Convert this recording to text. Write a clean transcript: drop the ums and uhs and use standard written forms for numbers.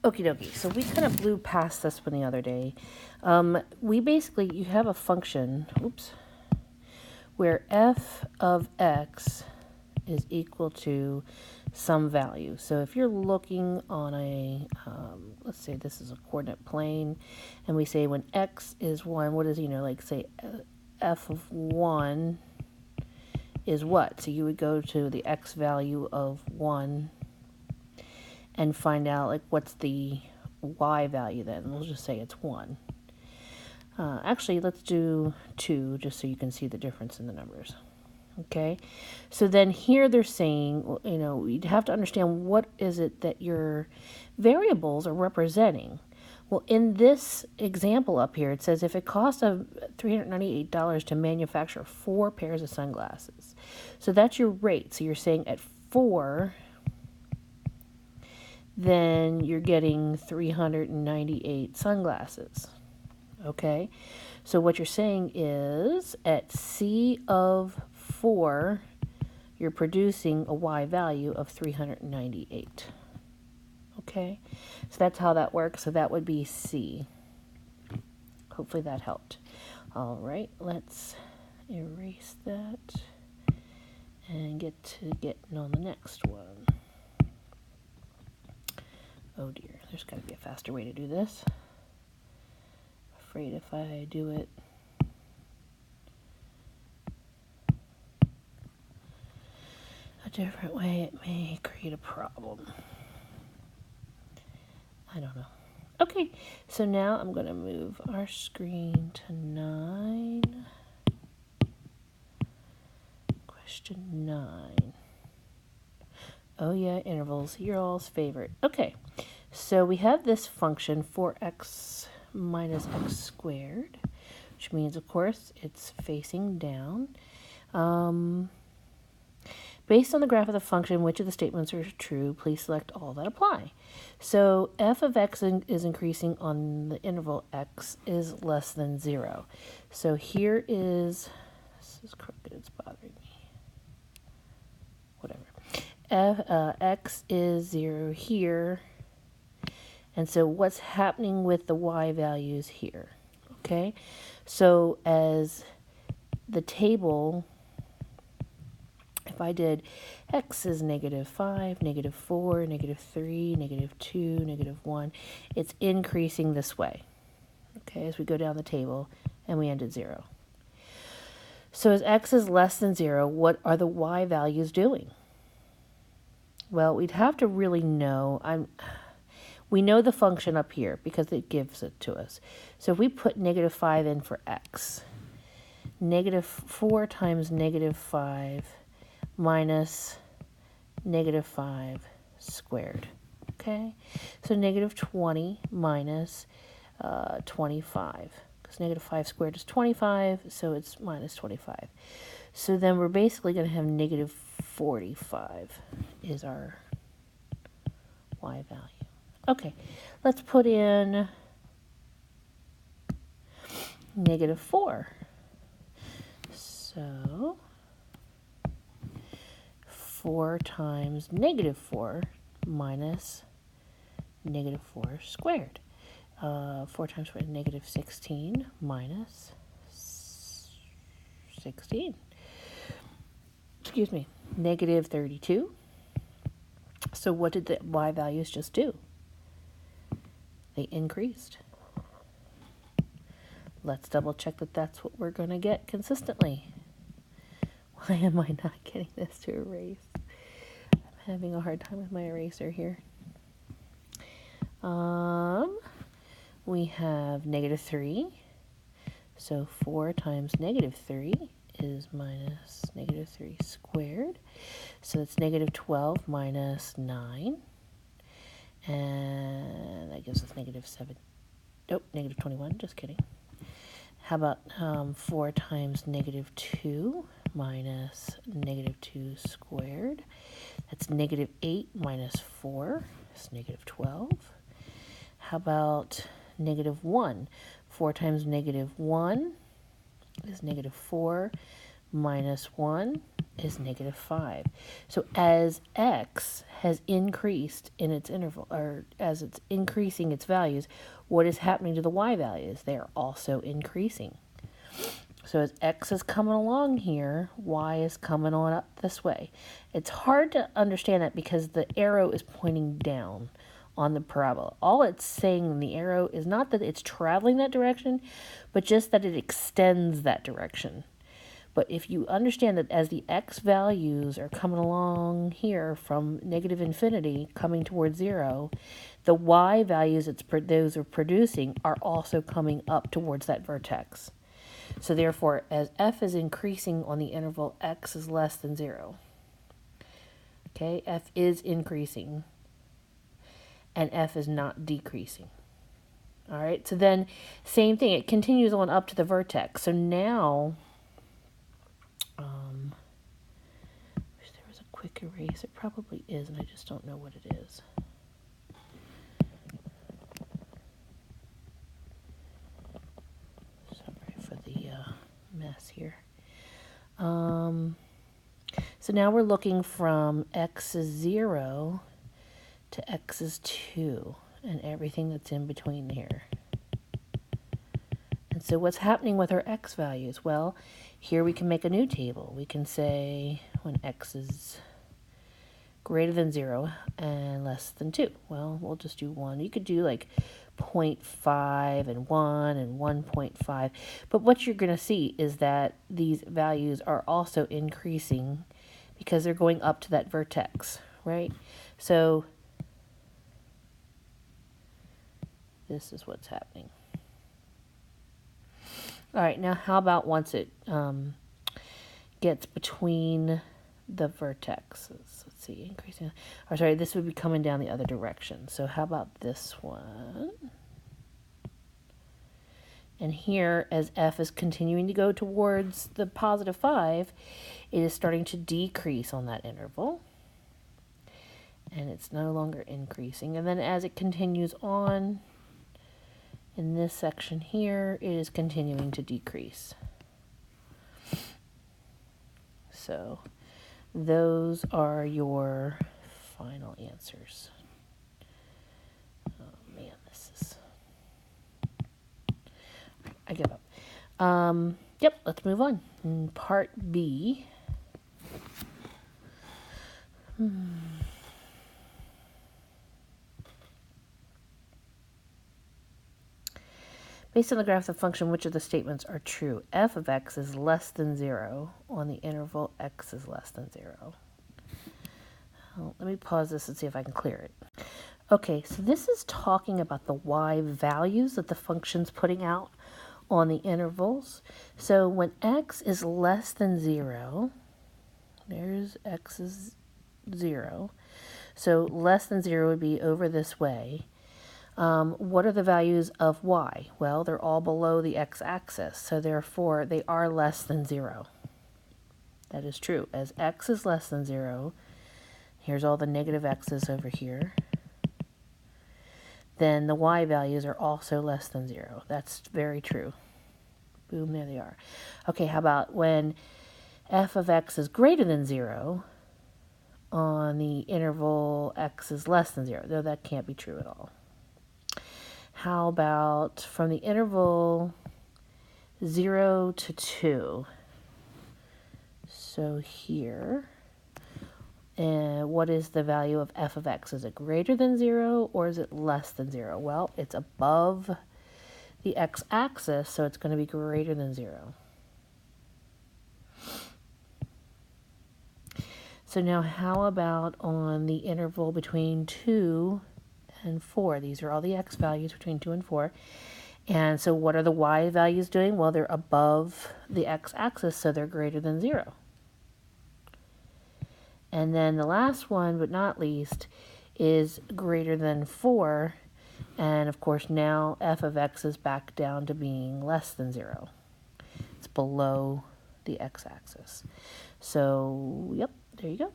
Okie dokie. So we kind of blew past this one the other day. You have a function, oops, where f of x is equal to some value. So if you're looking on a, let's say this is a coordinate plane, and we say when x is 1, what is, like say f of 1 is what? So you would go to the x value of 1 and find out like what's the y value then. We'll just say it's 1. Actually, let's do 2 just so you can see the difference in the numbers. Okay, so then here they're saying, you'd have to understand what is it that your variables are representing. Well, in this example up here, it says if it costs $398 to manufacture 4 pairs of sunglasses. So that's your rate. So you're saying at 4, then you're getting 398 sunglasses. Okay, so what you're saying is at C of 4, you're producing a y value of 398. Okay, so that's how that works. So that would be C. Hopefully that helped. All right, let's erase that and get to getting on the next one. Oh dear, there's got to be a faster way to do this. Afraid if I do it a different way, it may create a problem. I don't know. Okay, so now I'm going to move our screen to 9. Question 9. Oh yeah, intervals, your all's favorite. Okay, so we have this function 4x minus x squared, which means, of course, it's facing down. Based on the graph of the function, which of the statements are true? Please select all that apply. So f of x is increasing on the interval x is less than 0. So here is, this is crooked, it's bothering me. Whatever. X is 0 here. And so what's happening with the y values here? Okay, so as the table, if I did x is -5, -4, -3, -2, -1, it's increasing this way, okay, as we go down the table and we end at 0. So as x is less than 0, what are the y values doing? Well, we'd have to really know. We know the function up here because it gives it to us. So if we put -5 in for x, -4 times -5 minus -5 squared. Okay, so -20 minus 25, because -5 squared is 25, so it's minus 25. So then we're basically going to have -45 is our y value. Okay, let's put in -4. So 4 times -4 minus -4 squared. 4 times 4 is -16 minus 16. Excuse me, -32. So what did the y values just do? They increased. Let's double check that that's what we're going to get consistently. Why am I not getting this to erase? I'm having a hard time with my eraser here. We have -3. So 4 times -3 is minus -3 squared. So it's -12 minus 9. And that gives us -7. Nope, -21, just kidding. How about 4 times -2 minus -2 squared? That's -8 minus 4. It's -12. How about -1? 4 times -1 is -4 minus 1 is negative 5. So as x has increased in its interval, or as it's increasing its values, what is happening to the y values? They are also increasing. So as x is coming along here, y is coming on up this way. It's hard to understand that because the arrow is pointing down on the parabola. All it's saying in the arrow is not that it's traveling that direction, but just that it extends that direction. But if you understand that as the x values are coming along here from negative infinity coming towards 0, the y values those are producing are also coming up towards that vertex. So therefore, as f is increasing on the interval x is less than 0, okay, f is increasing and f is not decreasing. All right, so then same thing, it continues on up to the vertex. So now, wish there was a quick erase. It probably is, and I just don't know what it is. Sorry for the mess here. So now we're looking from x is 0 to x is 2 and everything that's in between here. And so what's happening with our x values? Well, here we can make a new table. We can say when x is greater than 0 and less than 2. Well, we'll just do 1. You could do like 0.5 and 1 and 1.5. But what you're going to see is that these values are also increasing because they're going up to that vertex, right? So this is what's happening. All right, now how about once it gets between the vertexes? Let's see, increasing. Or sorry, this would be coming down the other direction. So how about this one? And here, as f is continuing to go towards the positive 5, it is starting to decrease on that interval. And it's no longer increasing. And then as it continues on, in this section here, it is continuing to decrease. So those are your final answers. Oh man, this is... I give up. Yep, let's move on. In part B. Based on the graph of the function, which of the statements are true? F of x is less than 0 on the interval x is less than 0. Well, let me pause this and see if I can clear it. Okay, so this is talking about the y values that the function's putting out on the intervals. So when x is less than 0, there's x is 0. So less than 0 would be over this way. What are the values of y? Well, they're all below the x-axis, so therefore they are less than 0. That is true. As x is less than 0, here's all the negative x's over here, then the y values are also less than 0. That's very true. Boom, there they are. Okay, how about when f of x is greater than 0 on the interval x is less than 0? No, that can't be true at all. How about from the interval 0 to 2? So here, what is the value of f of x? Is it greater than 0 or is it less than 0? Well, it's above the x-axis, so it's going to be greater than 0. So now how about on the interval between 2 and 4? These are all the x values between 2 and 4. And so what are the y values doing? Well, they're above the x-axis, so they're greater than 0. And then the last one, but not least, is greater than 4. And of course, now f of x is back down to being less than 0. It's below the x-axis. So, yep, there you go.